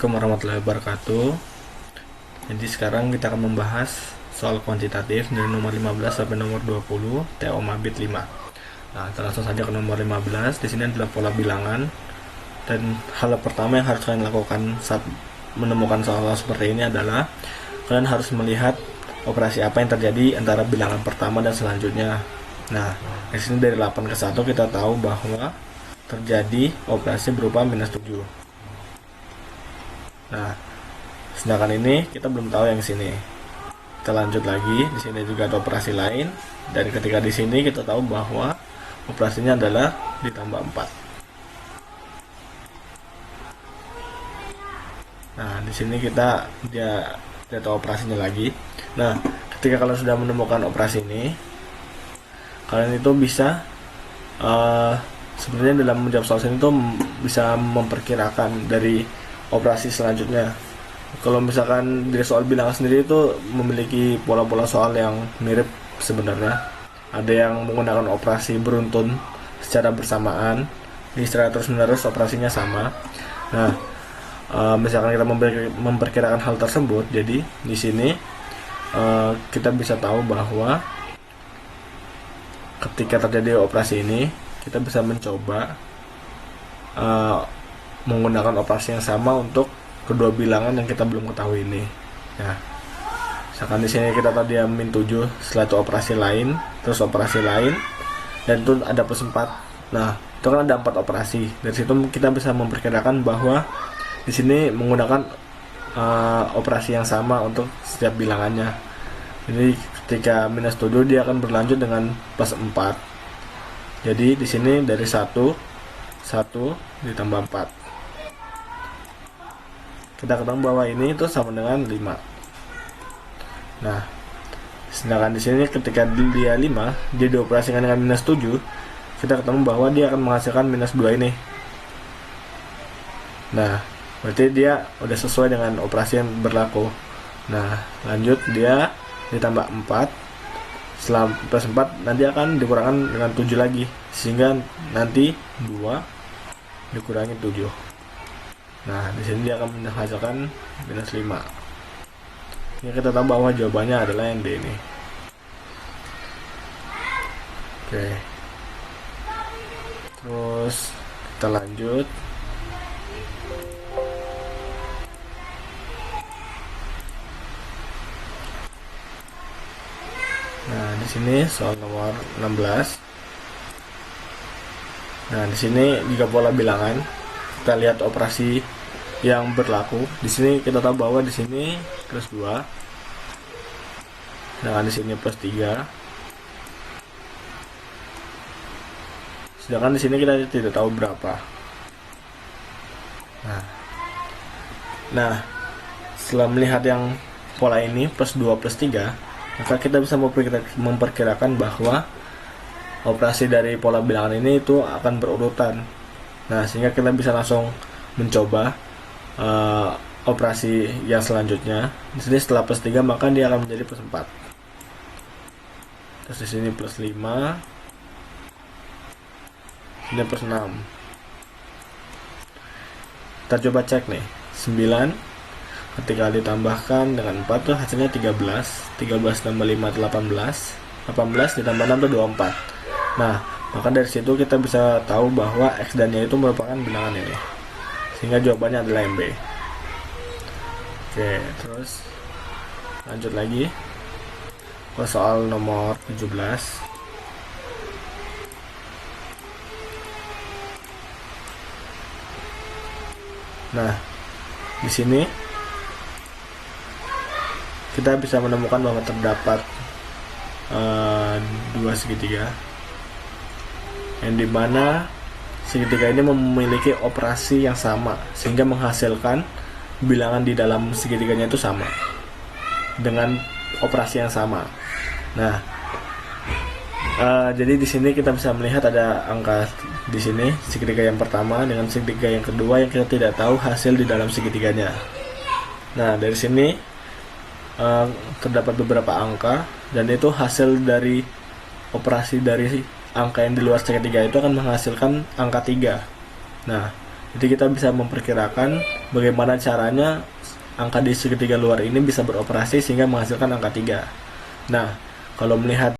Assalamualaikum warahmatullahi wabarakatuh. Jadi sekarang kita akan membahas soal kuantitatif dari nomor 15 sampai nomor 20 TO Mabit 5. Nah, kita langsung saja ke nomor 15. Di sini adalah pola bilangan. Dan hal pertama yang harus kalian lakukan saat menemukan soal seperti ini adalah kalian harus melihat operasi apa yang terjadi antara bilangan pertama dan selanjutnya. Nah, di sini dari 8 ke 1 kita tahu bahwa terjadi operasi berupa minus 7. Nah, sedangkan ini kita belum tahu yang sini. Kita lanjut lagi. Di sini juga ada operasi lain. Dan ketika di sini kita tahu bahwa operasinya adalah ditambah 4. Nah, di sini kita dia tahu operasinya lagi. Nah, ketika kalian sudah menemukan operasi ini, kalian itu bisa sebenarnya dalam menjawab soal ini tuh bisa memperkirakan dari operasi selanjutnya. Kalau misalkan dari soal bilangan sendiri itu memiliki pola-pola soal yang mirip sebenarnya. Ada yang menggunakan operasi beruntun secara bersamaan, secara terus-menerus operasinya sama. Nah, misalkan kita memperkirakan hal tersebut, jadi di sini kita bisa tahu bahwa ketika terjadi operasi ini, kita bisa mencoba menggunakan operasi yang sama untuk kedua bilangan yang kita belum ketahui ini. Nah, misalkan di sini kita tahu dia min 7, setelah itu operasi lain, terus operasi lain, dan itu ada plus 4. Nah, itu kan ada 4 operasi. Dari situ kita bisa memperkirakan bahwa di sini menggunakan operasi yang sama untuk setiap bilangannya. Jadi ketika minus 7 dia akan berlanjut dengan plus 4. Jadi di sini dari 1 ditambah 4. Kita ketemu bahwa ini itu sama dengan 5. Nah, sedangkan di sini ketika dia 5, dia dioperasikan dengan minus 7, kita ketemu bahwa dia akan menghasilkan minus 2 ini. Nah, berarti dia udah sesuai dengan operasi yang berlaku. Nah, lanjut dia ditambah 4. Setelah plus 4 nanti akan dikurangkan dengan 7 lagi, sehingga nanti 2 dikurangi 7. Nah, di sini dia akan menghasilkan minus 5. Ini kita tahu bahwa jawabannya adalah yang D ini. Oke. Terus kita lanjut. Nah, di sini soal nomor 16. Nah, di sini juga pola bilangan. Kita lihat operasi yang berlaku. Di sini kita tahu bahwa di sini plus 2, sedangkan di sini plus 3. Sedangkan di sini kita tidak tahu berapa. Nah, setelah melihat yang pola ini plus 2 plus 3, maka kita bisa memperkirakan bahwa operasi dari pola bilangan ini itu akan berurutan. Nah, sehingga kita bisa langsung mencoba operasi yang selanjutnya. Di sini setelah plus 3 maka dia akan menjadi plus 4. Terus di sini plus 5. Ini plus 6. Kita coba cek nih. 9 ketika ditambahkan dengan 4 tuh hasilnya 13. 13 tambah 5 itu 18. 18 ditambah 6 itu 24. Nah, maka dari situ kita bisa tahu bahwa X dan Y itu merupakan bilangan ini, sehingga jawabannya adalah yang B. Oke, terus lanjut lagi ke soal nomor 17. Nah, di sini kita bisa menemukan bahwa terdapat dua segitiga, yang dimana segitiga ini memiliki operasi yang sama, sehingga menghasilkan bilangan di dalam segitiganya itu sama dengan operasi yang sama. Nah, jadi di sini kita bisa melihat ada angka di sini segitiga yang pertama dengan segitiga yang kedua yang kita tidak tahu hasil di dalam segitiganya. Nah, dari sini terdapat beberapa angka, dan itu hasil dari operasi dari angka yang di luar segitiga itu akan menghasilkan angka 3. Nah, Jadi kita bisa memperkirakan bagaimana caranya angka di segitiga luar ini bisa beroperasi sehingga menghasilkan angka 3. Nah, kalau melihat